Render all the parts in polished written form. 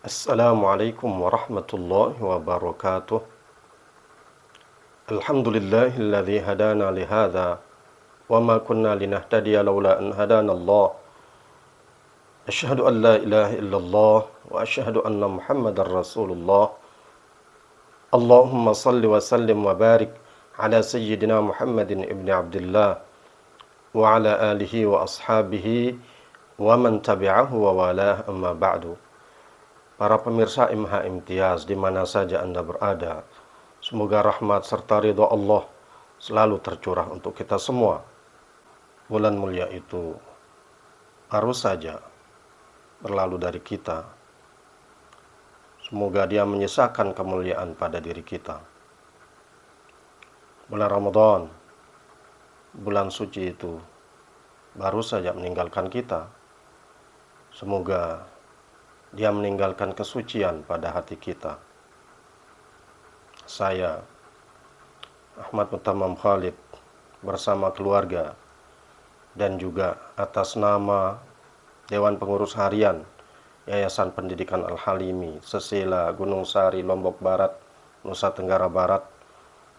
Assalamualaikum warahmatullahi wabarakatuh. Alhamdulillahilladzi hadana lihadza wa ma kunna linahtadiya laula an hadanallah. Asyhadu an la ilaha illallah wa asyhadu anna Muhammadar Rasulullah. Allahumma salli wa sallim wa barik ala sayyidina Muhammadin ibni Abdullah wa ala alihi wa ashabihi wa man tabi'ahu wa walah, amma ba'du. Para pemirsa MH Imtiaz di mana saja Anda berada, semoga rahmat serta ridha Allah selalu tercurah untuk kita semua. Bulan mulia itu baru saja berlalu dari kita. Semoga dia menyisakan kemuliaan pada diri kita. Bulan Ramadan, bulan suci itu baru saja meninggalkan kita. Semoga dia meninggalkan kesucian pada hati kita. Saya, Ahmad Mutamam Khalid, bersama keluarga dan juga atas nama Dewan Pengurus Harian Yayasan Pendidikan Al-Halimi, Sesela, Gunung Sari, Lombok Barat, Nusa Tenggara Barat,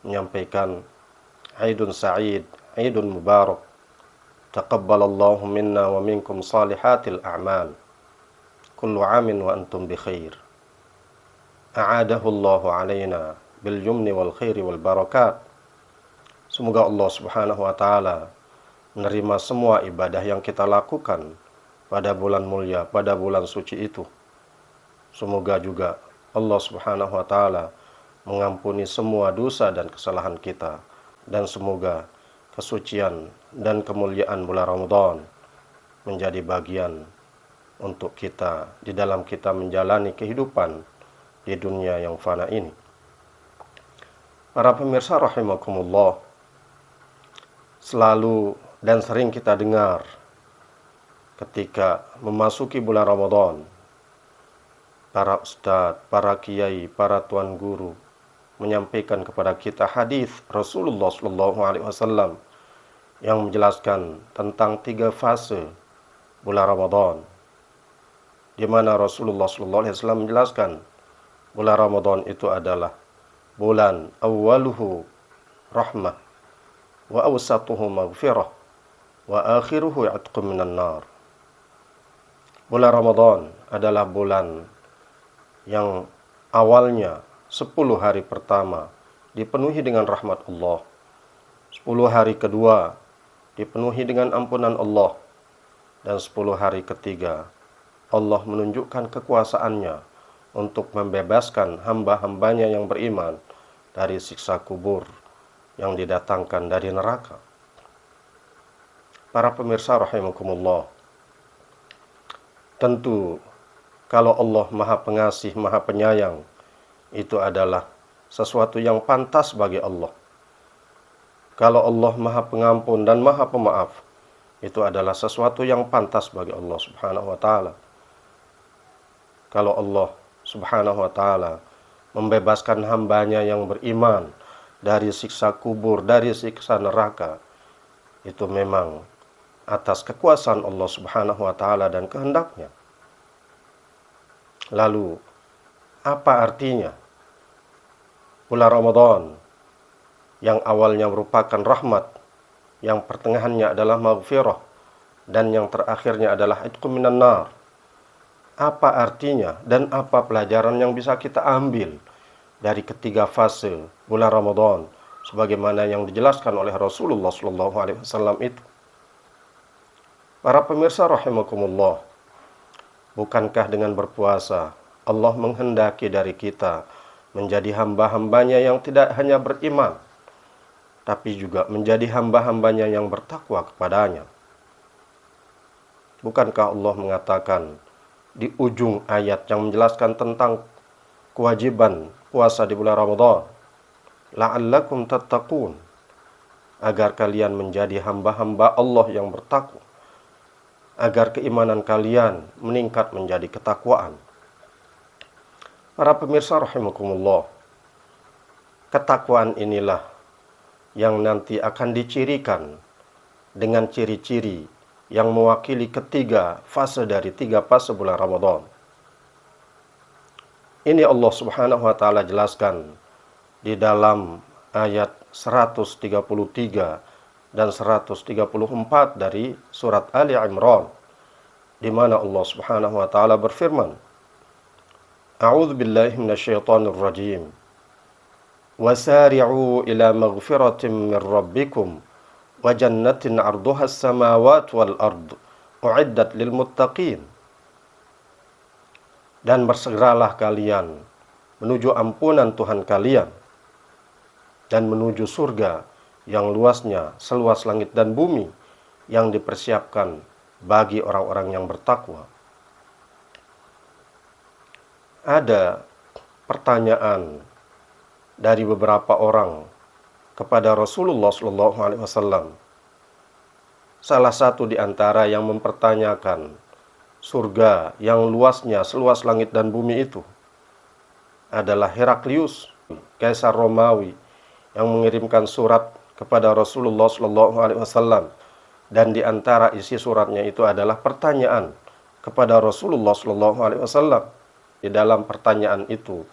menyampaikan Aidun Sa'id, Aidun Mubarak. Taqabbalallahu minna wa minkum salihatil a'mal. Kullu amin wa antum bi khair. A'adahullahu alaina bil yumni wal khairi wal barakat. Semoga Allah Subhanahu wa taala menerima semua ibadah yang kita lakukan pada bulan mulia, pada bulan suci itu. Semoga juga Allah Subhanahu wa taala mengampuni semua dosa dan kesalahan kita, dan semoga kesucian dan kemuliaan bulan Ramadan menjadi bagian untuk kita di dalam kita menjalani kehidupan di dunia yang fana ini. Para pemirsa rahimakumullah, selalu dan sering kita dengar ketika memasuki bulan Ramadan, para ustadz, para kiai, para tuan guru menyampaikan kepada kita hadis Rasulullah SAW yang menjelaskan tentang 3 fase bulan Ramadan, di mana Rasulullah SAW menjelaskan bulan Ramadan itu adalah bulan awwaluhu rahmah, wa awsatuhu maghfirah, wa akhiruhu i'tqun minan nar. Bulan Ramadan adalah bulan yang awalnya 10 hari pertama dipenuhi dengan rahmat Allah, 10 hari kedua dipenuhi dengan ampunan Allah, dan 10 hari ketiga Allah menunjukkan kekuasaannya untuk membebaskan hamba-hambanya yang beriman dari siksa kubur yang didatangkan dari neraka. Para pemirsa rahimakumullah, tentu kalau Allah Maha Pengasih, Maha Penyayang, itu adalah sesuatu yang pantas bagi Allah. Kalau Allah Maha Pengampun dan Maha Pemaaf, itu adalah sesuatu yang pantas bagi Allah Subhanahu wa taala. Kalau Allah Subhanahu wa taala membebaskan hambanya yang beriman dari siksa kubur, dari siksa neraka, itu memang atas kekuasaan Allah Subhanahu wa taala dan kehendaknya. Lalu, apa artinya bulan Ramadan yang awalnya merupakan rahmat, yang pertengahannya adalah maghfirah, dan yang terakhirnya adalah itqun minan nar? Apa artinya dan apa pelajaran yang bisa kita ambil dari ketiga fase bulan Ramadan sebagaimana yang dijelaskan oleh Rasulullah SAW itu? Para pemirsa rahimakumullah, bukankah dengan berpuasa Allah menghendaki dari kita menjadi hamba-hambanya yang tidak hanya beriman, tapi juga menjadi hamba-hambanya yang bertakwa kepadanya? Bukankah Allah mengatakan di ujung ayat yang menjelaskan tentang kewajiban puasa di bulan Ramadan, la'allakum tattaqun, agar kalian menjadi hamba-hamba Allah yang bertakwa, agar keimanan kalian meningkat menjadi ketakwaan. Para pemirsa rahimakumullah, ketakwaan inilah yang nanti akan dicirikan dengan ciri-ciri yang mewakili ketiga fase dari 3 fase bulan Ramadan. Ini Allah Subhanahu wa taala jelaskan di dalam ayat 133 dan 134 dari surat Ali Imran, di mana Allah Subhanahu wa taala berfirman, A'udzu billahi minasyaitonir rajim. Wasari'u ila maghfiratin min rabbikum wa jannatin 'arduha as-samawati wal ard u'iddat lil muttaqin. Dan bersegeralah kalian menuju ampunan Tuhan kalian dan menuju surga yang luasnya seluas langit dan bumi yang dipersiapkan bagi orang-orang yang bertakwa. Ada pertanyaan dari beberapa orang kepada Rasulullah SAW. Salah satu di antara yang mempertanyakan surga yang luasnya seluas langit dan bumi itu adalah Heraklius, Kaisar Romawi, yang mengirimkan surat kepada Rasulullah SAW, dan di antara isi suratnya itu adalah pertanyaan kepada Rasulullah SAW. Di dalam pertanyaan itu,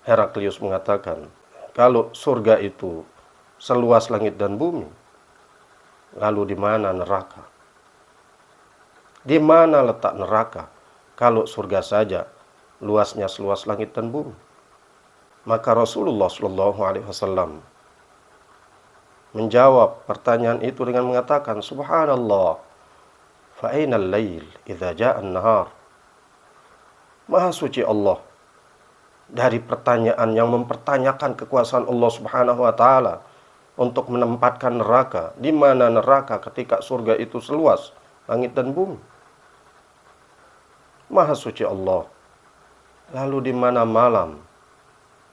Heraklius mengatakan, kalau surga itu seluas langit dan bumi, lalu di mana neraka? Di mana letak neraka kalau surga saja luasnya seluas langit dan bumi? Maka Rasulullah SAW menjawab pertanyaan itu dengan mengatakan, Subhanallah, fa ainal lail idza ja'a an-nahar. Maha suci Allah dari pertanyaan yang mempertanyakan kekuasaan Allah Subhanahu wa taala untuk menempatkan neraka. Di mana neraka ketika surga itu seluas langit dan bumi? Maha suci Allah. Lalu di mana malam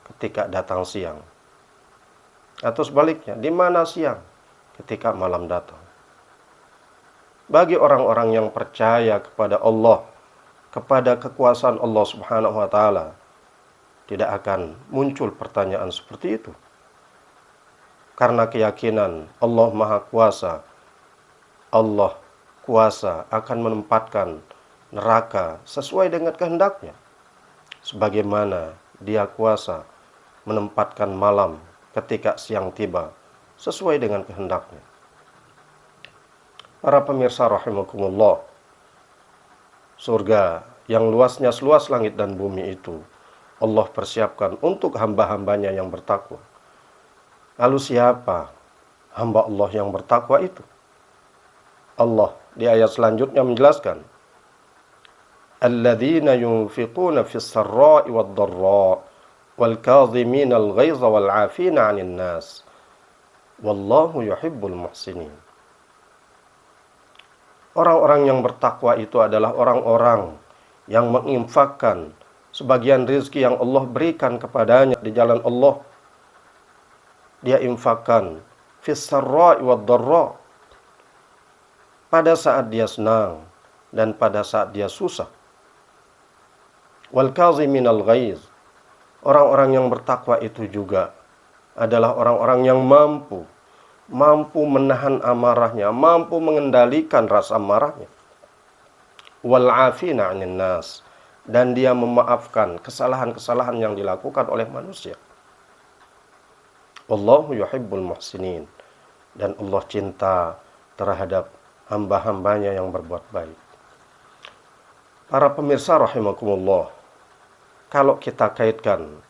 ketika datang siang? Atau sebaliknya, di mana siang ketika malam datang? Bagi orang-orang yang percaya kepada Allah, kepada kekuasaan Allah Subhanahu wa taala, tidak akan muncul pertanyaan seperti itu. Karena keyakinan Allah Maha Kuasa, Allah kuasa akan menempatkan neraka sesuai dengan kehendaknya, sebagaimana Dia kuasa menempatkan malam ketika siang tiba sesuai dengan kehendaknya. Para pemirsa rahimakumullah, surga yang luasnya seluas langit dan bumi itu Allah persiapkan untuk hamba-hambanya yang bertakwa. Lalu siapa hamba Allah yang bertakwa itu? Allah di ayat selanjutnya menjelaskan, alladzina yunfiquna fis sarra'i wad dharra wal kadhimina al ghaiza wal 'afina 'anil nas wallahu yuhibbul muhsinin. Orang-orang yang bertakwa itu adalah orang-orang yang menginfakkan sebagian rezeki yang Allah berikan kepadanya di jalan Allah. Dia infakkan fis sarra'i wad dharra, pada saat dia senang dan pada saat dia susah. Wal kaziminal ghaiz, orang-orang yang bertakwa itu juga adalah orang-orang yang mampu menahan amarahnya, mampu mengendalikan rasa marahnya. Wal 'afina 'anil nas, dan dia memaafkan kesalahan-kesalahan yang dilakukan oleh manusia. Wallahu yuhibbul muhsinin, dan Allah cinta terhadap hamba-hambanya yang berbuat baik. Para pemirsa rahimakumullah, kalau kita kaitkan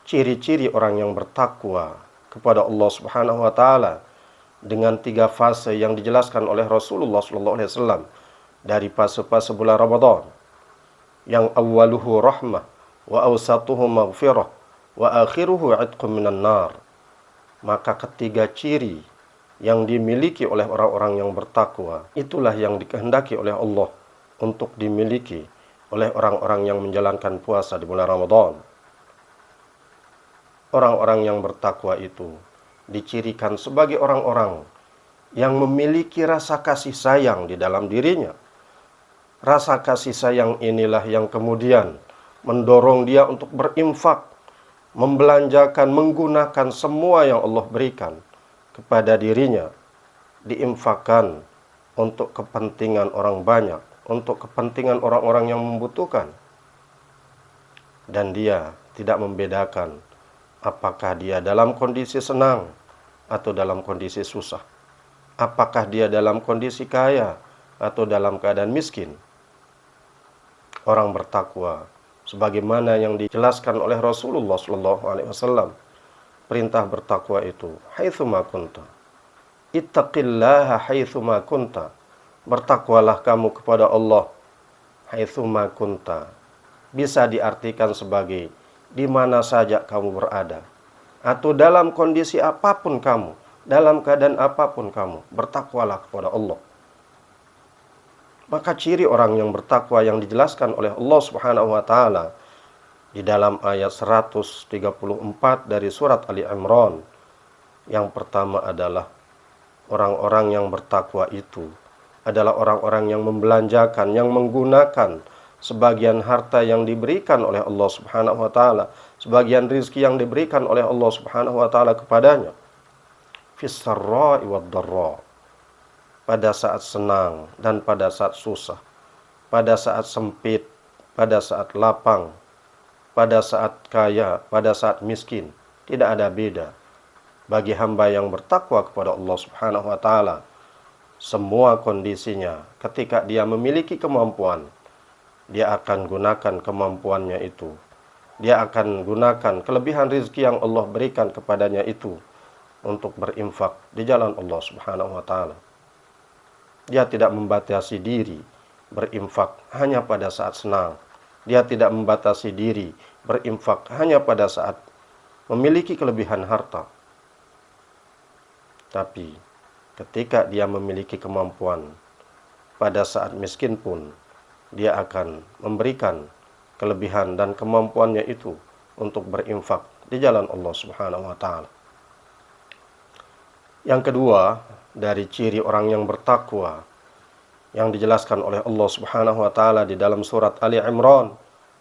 ciri-ciri orang yang bertakwa kepada Allah Subhanahu wa taala dengan 3 fase yang dijelaskan oleh Rasulullah SAW dari fase-fase bulan Ramadan, yang awwaluhu rahmah wa awsatuhu maghfirah wa akhiruhu 'itqun minan nar, maka ketiga ciri yang dimiliki oleh orang-orang yang bertakwa itulah yang dikehendaki oleh Allah untuk dimiliki oleh orang-orang yang menjalankan puasa di bulan Ramadan. Orang-orang yang bertakwa itu dicirikan sebagai orang-orang yang memiliki rasa kasih sayang di dalam dirinya. Rasa kasih sayang inilah yang kemudian mendorong dia untuk berinfak, membelanjakan, menggunakan semua yang Allah berikan kepada dirinya, diinfakkan untuk kepentingan orang banyak, untuk kepentingan orang-orang yang membutuhkan. dan dia tidak membedakan apakah dia dalam kondisi senang atau dalam kondisi susah, apakah dia dalam kondisi kaya atau dalam keadaan miskin. Orang bertakwa sebagaimana yang dijelaskan oleh Rasulullah SAW, perintah bertakwa itu haitsuma kunta, ittaqillaha haitsuma kunta, bertakwalah kamu kepada Allah haitsuma kunta, bisa diartikan sebagai di mana saja kamu berada, atau dalam kondisi apapun kamu, dalam keadaan apapun kamu, bertakwalah kepada Allah. Maka ciri orang yang bertakwa yang dijelaskan oleh Allah Subhanahu wa taala di dalam ayat 134 dari surat Ali Imran, yang pertama adalah orang-orang yang bertakwa itu adalah orang-orang yang membelanjakan, yang menggunakan sebagian harta yang diberikan oleh Allah Subhanahu wa taala, sebagian rizki yang diberikan oleh Allah Subhanahu wa taala kepadanya, fis-sarra'i wad-dharra, pada saat senang dan pada saat susah, pada saat sempit, pada saat lapang, pada saat kaya, pada saat miskin. Tidak ada beda bagi hamba yang bertakwa kepada Allah Subhanahu wa taala. Semua kondisinya, ketika dia memiliki kemampuan, dia akan gunakan kemampuannya itu. Dia akan gunakan kelebihan rezeki yang Allah berikan kepadanya itu untuk berinfak di jalan Allah Subhanahu wa taala. Dia tidak membatasi diri berinfak hanya pada saat senang. Dia tidak membatasi diri berinfak hanya pada saat memiliki kelebihan harta. Tapi ketika dia memiliki kemampuan, pada saat miskin pun dia akan memberikan kelebihan dan kemampuannya itu untuk berinfak di jalan Allah Subhanahu wa taala. Yang kedua, dari ciri orang yang bertakwa yang dijelaskan oleh Allah Subhanahu wa taala di dalam surat Ali Imran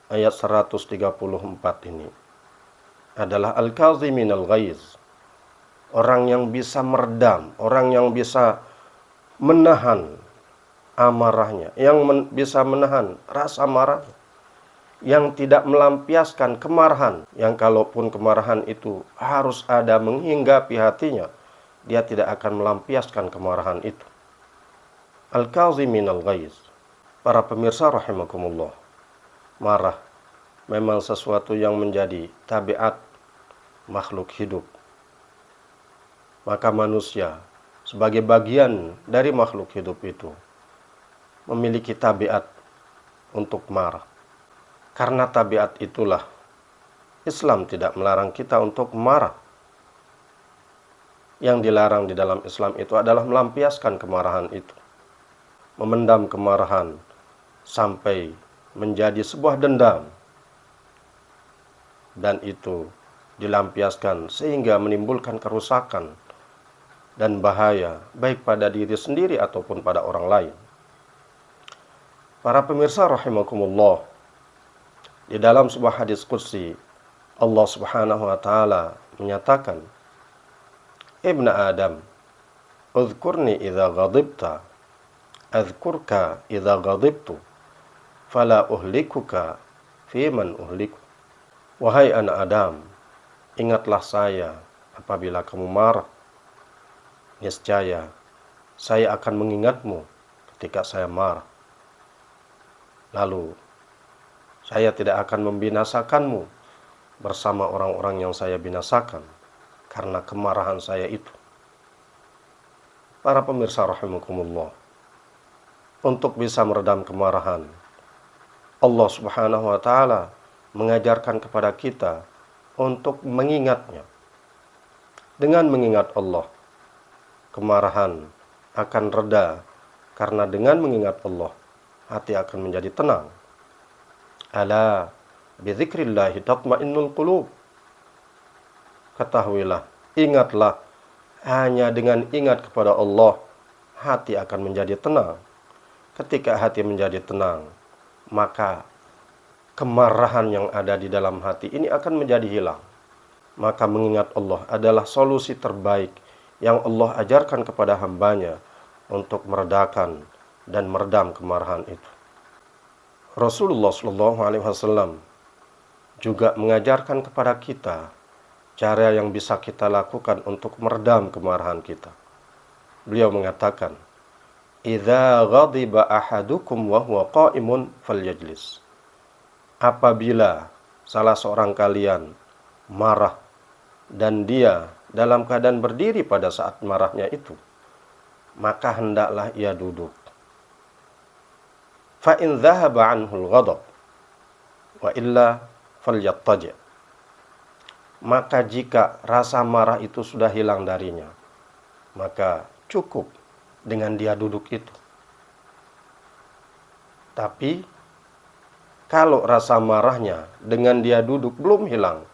ayat 134 ini adalah al-kaziminal ghaiz, orang yang bisa meredam, orang yang bisa menahan amarahnya, yang bisa menahan rasa marah, yang tidak melampiaskan kemarahan, yang kalaupun kemarahan itu harus ada menghinggapi hatinya, dia tidak akan melampiaskan kemarahan itu. Al-kaziminal ghaiz. Para pemirsa rahimakumullah, marah memang sesuatu yang menjadi tabiat makhluk hidup. Maka manusia sebagai bagian dari makhluk hidup itu memiliki tabiat untuk marah. Karena tabiat itulah Islam tidak melarang kita untuk marah. Yang dilarang di dalam Islam itu adalah melampiaskan kemarahan itu, memendam kemarahan sampai menjadi sebuah dendam, dan itu dilampiaskan sehingga menimbulkan kerusakan dan bahaya baik pada diri sendiri ataupun pada orang lain. Para pemirsa rahimakumullah, di dalam sebuah hadis qudsi Allah Subhanahu wa taala menyatakan, Ibn Adam, uzkurni idza ghadibta, azkurka idza ghadibtu, fala uhlikuka fiman uhliku. Wahai anak Adam, ingatlah saya apabila kamu marah. Niscaya saya akan mengingatmu ketika saya marah. Lalu saya tidak akan membinasakanmu bersama orang-orang yang saya binasakan karena kemarahan saya itu. Para pemirsa rahimakumullah, untuk bisa meredam kemarahan, Allah Subhanahu wa taala mengajarkan kepada kita untuk mengingatnya. Dengan mengingat Allah, kemarahan akan reda, karena dengan mengingat Allah, hati akan menjadi tenang. Ala bidzikrillahi tatmainnul qulub. Ketahuilah, ingatlah, hanya dengan ingat kepada Allah, hati akan menjadi tenang. Ketika hati menjadi tenang, maka kemarahan yang ada di dalam hati ini akan menjadi hilang. Maka mengingat Allah adalah solusi terbaik yang Allah ajarkan kepada hambanya untuk meredakan dan meredam kemarahan itu. Rasulullah SAW juga mengajarkan kepada kita cara yang bisa kita lakukan untuk meredam kemarahan kita. Beliau mengatakan, "Idza ghadiba ahadukum wa huwa qa'imun falyajlis." Apabila salah seorang kalian marah dan dia dalam keadaan berdiri pada saat marahnya itu, maka hendaklah ia duduk. Fa in dhahaba anhu al-ghadab wa illa falyattaji'. Maka jika rasa marah itu sudah hilang darinya, maka cukup dengan dia duduk itu. Tapi kalau rasa marahnya dengan dia duduk belum hilang,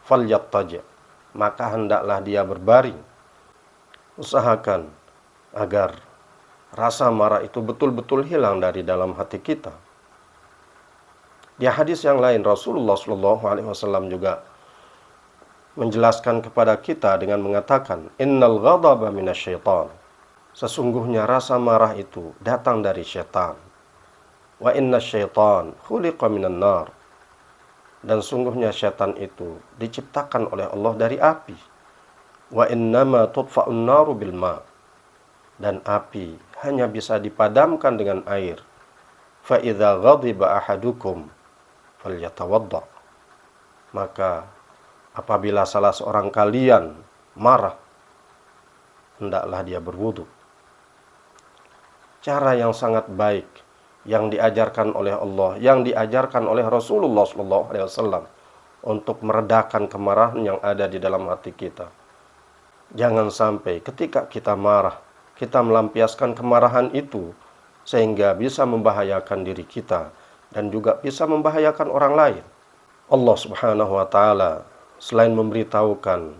falyattaji', maka hendaklah dia berbaring. Usahakan agar rasa marah itu betul-betul hilang dari dalam hati kita. Di hadis yang lain, Rasulullah SAW juga menjelaskan kepada kita dengan mengatakan, "Innal ghadaba minasyaitan." Sesungguhnya rasa marah itu datang dari syaitan. "Wa inna syaitan khuliqa minan nar." Dan sungguhnya syaitan itu diciptakan oleh Allah dari api. "Wa innama tudfa'un naru bil ma." Dan api hanya bisa dipadamkan dengan air. "Fa idza ghadiba ahadukum falyatawadda." Maka apabila salah seorang kalian marah, hendaklah dia berwudu. Cara yang sangat baik yang diajarkan oleh Allah, yang diajarkan oleh Rasulullah SAW untuk meredakan kemarahan yang ada di dalam hati kita. Jangan sampai ketika kita marah, kita melampiaskan kemarahan itu sehingga bisa membahayakan diri kita dan juga bisa membahayakan orang lain. Allah Subhanahu wa taala selain memberitahukan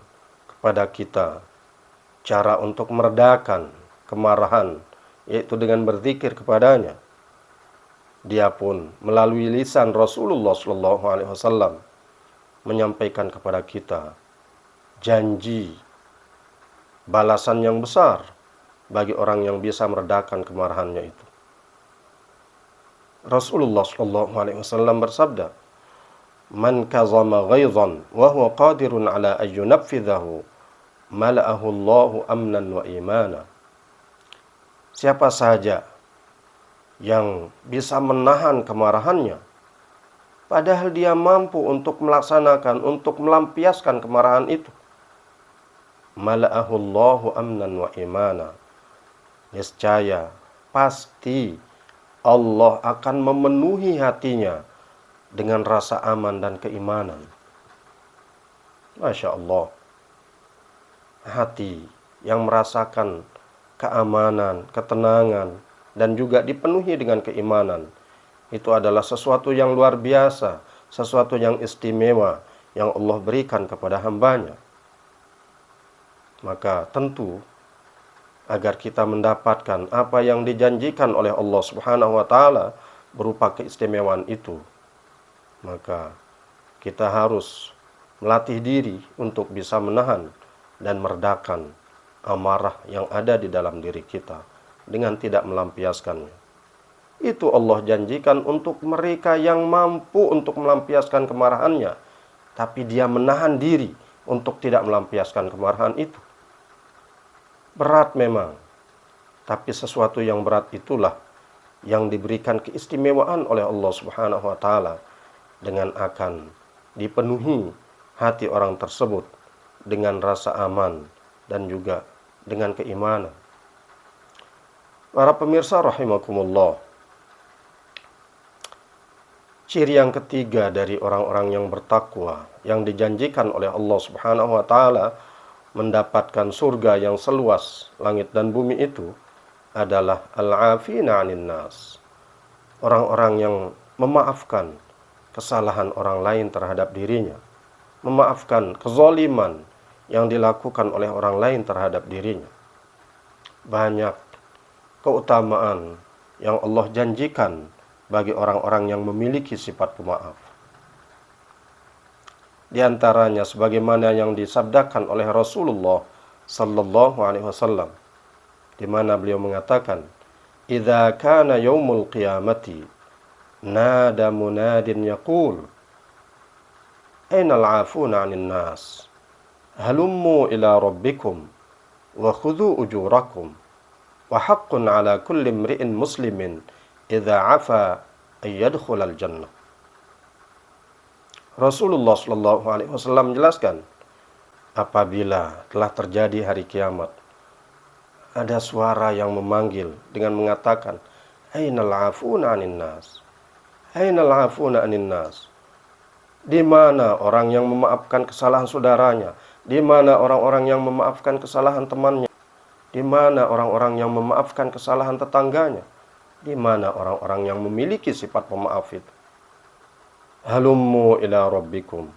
kepada kita cara untuk meredakan kemarahan, yaitu dengan berzikir kepadanya, dia pun melalui lisan Rasulullah SAW menyampaikan kepada kita janji balasan yang besar bagi orang yang bisa meredakan kemarahannya itu. Rasulullah SAW bersabda, "Man kazama ghaizan wa huwa qadirun ala an yunfidhahu mala'ahu Allahu amnan wa imana." Siapa saja yang bisa menahan kemarahannya padahal dia mampu untuk melaksanakan, untuk melampiaskan kemarahan itu, mala'ahu Allahu amnan wa imana, niscaya pasti Allah akan memenuhi hatinya dengan rasa aman dan keimanan. Masya Allah, hati yang merasakan keamanan, ketenangan, dan juga dipenuhi dengan keimanan, itu adalah sesuatu yang luar biasa, sesuatu yang istimewa yang Allah berikan kepada hambanya. Maka tentu agar kita mendapatkan apa yang dijanjikan oleh Allah Subhanahu wa taala berupa keistimewaan itu, maka kita harus melatih diri untuk bisa menahan dan meredakan amarah yang ada di dalam diri kita dengan tidak melampiaskannya. Itu Allah janjikan untuk mereka yang mampu untuk melampiaskan kemarahannya, tapi dia menahan diri untuk tidak melampiaskan kemarahan itu. Berat memang, tapi sesuatu yang berat itulah yang diberikan keistimewaan oleh Allah Subhanahu wa taala dengan akan dipenuhi hati orang tersebut dengan rasa aman dan juga dengan keimanan. Para pemirsa rahimakumullah, ciri yang ketiga dari orang-orang yang bertakwa yang dijanjikan oleh Allah Subhanahu wa taala mendapatkan surga yang seluas langit dan bumi itu adalah al-afina 'anil nas. Orang-orang yang memaafkan kesalahan orang lain terhadap dirinya, memaafkan kezaliman yang dilakukan oleh orang lain terhadap dirinya. Banyak keutamaan yang Allah janjikan bagi orang-orang yang memiliki sifat pemaaf. Di antaranya sebagaimana yang disabdakan oleh Rasulullah sallallahu alaihi wasallam, di mana beliau mengatakan, "Idza kana yaumul qiyamati nada munadin yaqul Ainal 'afuna 'anil nas? Halummu ila rabbikum wa khudhu ujurakum wa haqqun 'ala kulli imri'in muslimin idza 'afa ay yadkhulal jannah." Rasulullah Shallallahu alaihi wasallam menjelaskan, apabila telah terjadi hari kiamat, ada suara yang memanggil dengan mengatakan, "Ainal 'afuna 'anin nas? Ainal 'afuna 'anin nas?" Di mana orang yang memaafkan kesalahan saudaranya? Di mana orang-orang yang memaafkan kesalahan temannya? Di mana orang-orang yang memaafkan kesalahan tetangganya? Di mana orang-orang yang memiliki sifat pemaaf itu? Halummu ila rabbikum.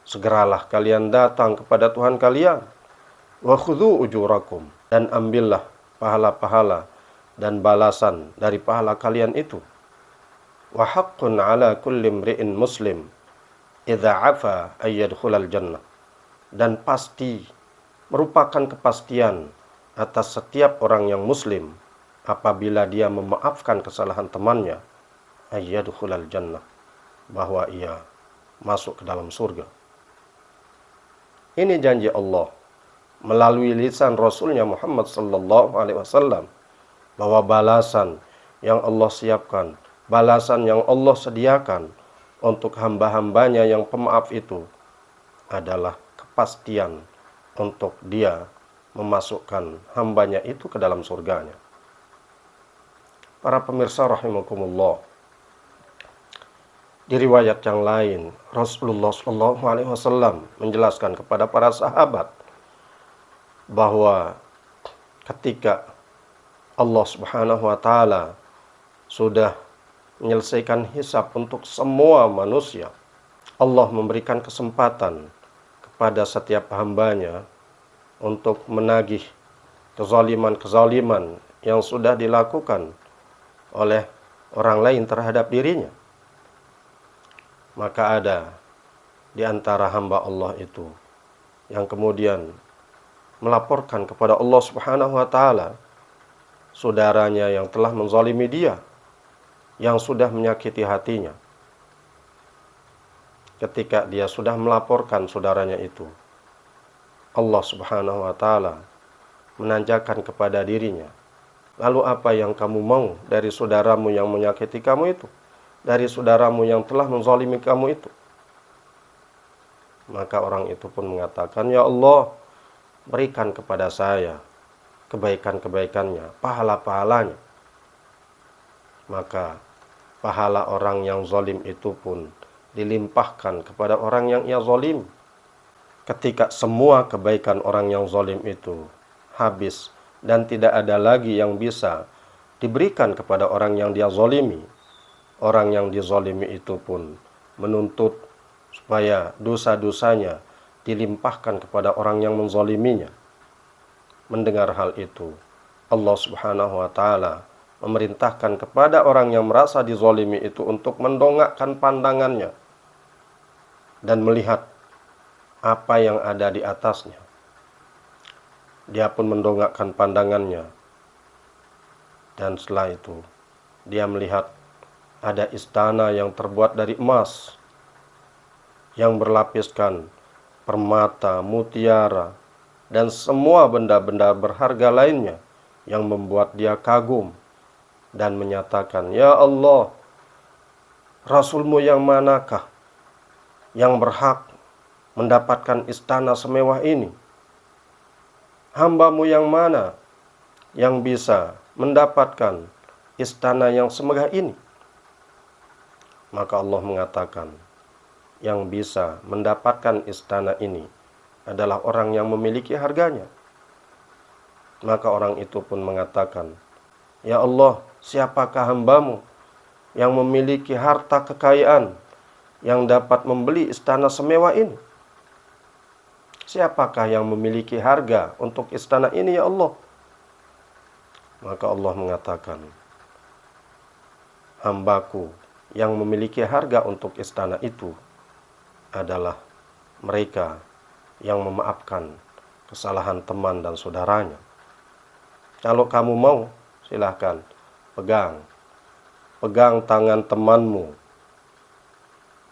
Segeralah kalian datang kepada Tuhan kalian. Wa khudhu ujurakum. Dan ambillah pahala-pahala dan balasan dari pahala kalian itu. Wa haqqun 'ala kulli imri'in muslim idza 'afa ay yadkhulal jannah. Dan pasti merupakan kepastian atas setiap orang yang muslim apabila dia memaafkan kesalahan temannya, ay yadkhulal jannah, bahwa ia masuk ke dalam surga. Ini janji Allah melalui lisan Rasulnya Muhammad sallallahu alaihi wasallam, bahwa balasan yang Allah siapkan, balasan yang Allah sediakan untuk hamba-hambanya yang pemaaf itu adalah kepastian untuk dia memasukkan hambanya itu ke dalam surganya. Para pemirsa rahimakumullah, di riwayat yang lain, Rasulullah Shallallahu Alaihi Wasallam menjelaskan kepada para sahabat bahwa ketika Allah Subhanahu Wa Taala sudah menyelesaikan hisab untuk semua manusia, Allah memberikan kesempatan kepada setiap hambanya untuk menagih kezaliman-kezaliman yang sudah dilakukan oleh orang lain terhadap dirinya. Maka ada di antara hamba Allah itu yang kemudian melaporkan kepada Allah Subhanahu wa taala saudaranya yang telah menzalimi dia, yang sudah menyakiti hatinya. Ketika dia sudah melaporkan saudaranya itu, Allah Subhanahu wa taala menanyakan kepada dirinya, "Lalu apa yang kamu mau dari saudaramu yang menyakiti kamu itu? Dari saudaramu yang telah menzalimi kamu itu?" Maka orang itu pun mengatakan, "Ya Allah, berikan kepada saya kebaikan-kebaikannya, pahala-pahalanya." Maka pahala orang yang zalim itu pun dilimpahkan kepada orang yang ia zalim. Ketika semua kebaikan orang yang zalim itu habis dan tidak ada lagi yang bisa diberikan kepada orang yang dia zalimi, orang yang dizalimi itu pun menuntut supaya dosa-dosanya dilimpahkan kepada orang yang menzaliminya. Mendengar hal itu, Allah Subhanahu wa taala memerintahkan kepada orang yang merasa dizalimi itu untuk mendongakkan pandangannya dan melihat apa yang ada di atasnya. Dia pun mendongakkan pandangannya, dan setelah itu dia melihat ada istana yang terbuat dari emas, yang berlapiskan permata, mutiara, dan semua benda-benda berharga lainnya yang membuat dia kagum dan menyatakan, "Ya Allah, Rasulmu yang manakah yang berhak mendapatkan istana semewah ini? Hambamu yang mana yang bisa mendapatkan istana yang semegah ini?" Maka Allah mengatakan, yang bisa mendapatkan istana ini adalah orang yang memiliki harganya. Maka orang itu pun mengatakan, "Ya Allah, siapakah hambamu yang memiliki harta kekayaan yang dapat membeli istana semewah ini? Siapakah yang memiliki harga untuk istana ini, ya Allah?" Maka Allah mengatakan, "Hambaku yang memiliki harga untuk istana itu adalah mereka yang memaafkan kesalahan teman dan saudaranya. Kalau kamu mau, silahkan pegang tangan temanmu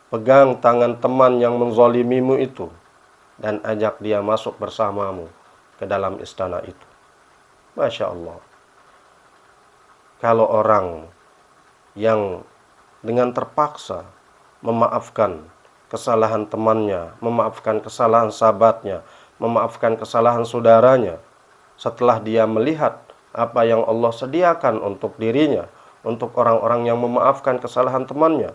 pegang tangan teman yang menzalimimu itu dan ajak dia masuk bersamamu ke dalam istana itu. Masya Allah. Kalau orang yang dengan terpaksa memaafkan kesalahan temannya, memaafkan kesalahan sahabatnya, memaafkan kesalahan saudaranya, setelah dia melihat apa yang Allah sediakan untuk dirinya, untuk orang-orang yang memaafkan kesalahan temannya,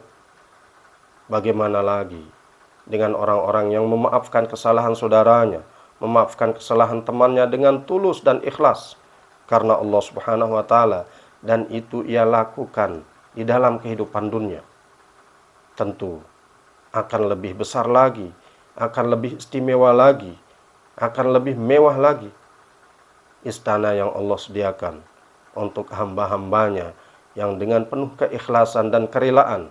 bagaimana lagi dengan orang-orang yang memaafkan kesalahan saudaranya, memaafkan kesalahan temannya dengan tulus dan ikhlas karena Allah Subhanahu wa taala, dan itu ia lakukan di dalam kehidupan dunia. Tentu akan lebih besar lagi, akan lebih istimewa lagi, akan lebih mewah lagi istana yang Allah sediakan untuk hamba-hambanya yang dengan penuh keikhlasan dan kerelaan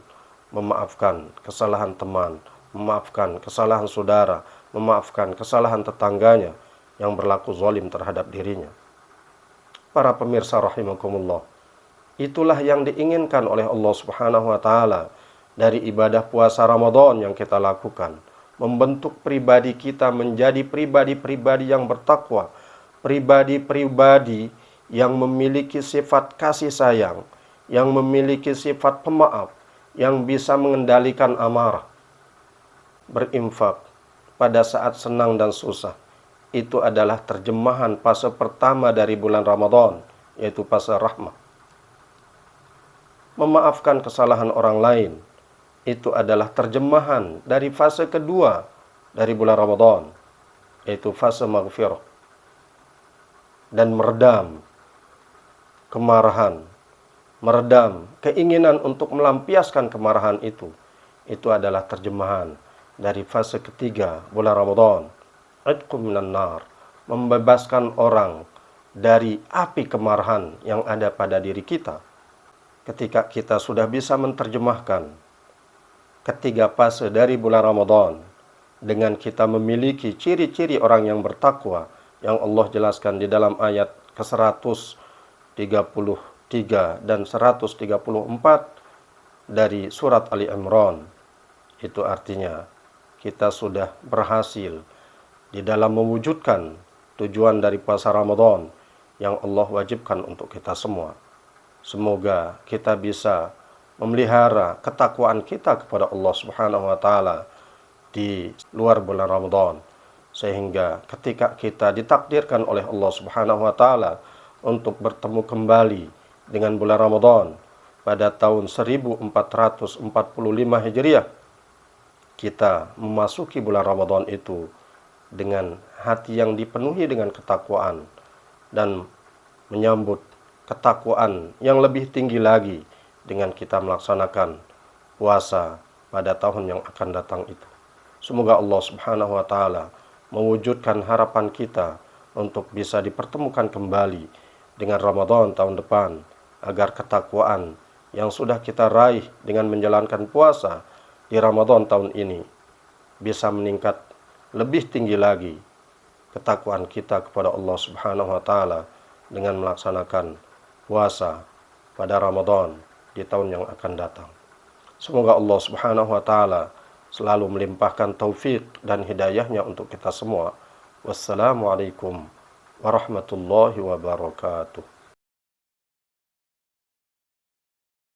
memaafkan kesalahan teman, memaafkan kesalahan saudara, memaafkan kesalahan tetangganya yang berlaku zalim terhadap dirinya. Para pemirsa rahimakumullah, itulah yang diinginkan oleh Allah Subhanahu wa taala dari ibadah puasa Ramadan yang kita lakukan, membentuk pribadi kita menjadi pribadi-pribadi yang bertakwa, pribadi-pribadi yang memiliki sifat kasih sayang, yang memiliki sifat pemaaf, yang bisa mengendalikan amarah, berinfak pada saat senang dan susah. Itu adalah terjemahan fase pertama dari bulan Ramadan, yaitu fase rahmah. Memaafkan kesalahan orang lain, itu adalah terjemahan dari fase kedua dari bulan Ramadan, yaitu fase maghfirah. Dan meredam kemarahan, meredam keinginan untuk melampiaskan kemarahan itu adalah terjemahan dari fase ketiga bulan Ramadan, Itqum minan nar, membebaskan orang dari api kemarahan yang ada pada diri kita. Ketika kita sudah bisa menerjemahkan ketiga fase dari bulan Ramadan dengan kita memiliki ciri-ciri orang yang bertakwa yang Allah jelaskan di dalam ayat ke-133 dan 134 dari surat Ali Imran, itu artinya kita sudah berhasil di dalam mewujudkan tujuan dari puasa Ramadan yang Allah wajibkan untuk kita semua. Semoga kita bisa memelihara ketakwaan kita kepada Allah Subhanahu wa taala di luar bulan Ramadan, sehingga ketika kita ditakdirkan oleh Allah Subhanahu wa taala untuk bertemu kembali dengan bulan Ramadan pada tahun 1445 Hijriah, kita memasuki bulan Ramadan itu dengan hati yang dipenuhi dengan ketakwaan dan menyambut ketakwaan yang lebih tinggi lagi dengan kita melaksanakan puasa pada tahun yang akan datang itu. Semoga Allah Subhanahu wa taala mewujudkan harapan kita untuk bisa dipertemukan kembali dengan Ramadan tahun depan, agar ketakwaan yang sudah kita raih dengan menjalankan puasa di Ramadan tahun ini bisa meningkat lebih tinggi lagi ketakwaan kita kepada Allah Subhanahu wa taala dengan melaksanakan puasa pada Ramadan di tahun yang akan datang. Semoga Allah Subhanahu wa taala selalu melimpahkan taufik dan hidayahnya untuk kita semua. Wassalamualaikum warahmatullahi wabarakatuh.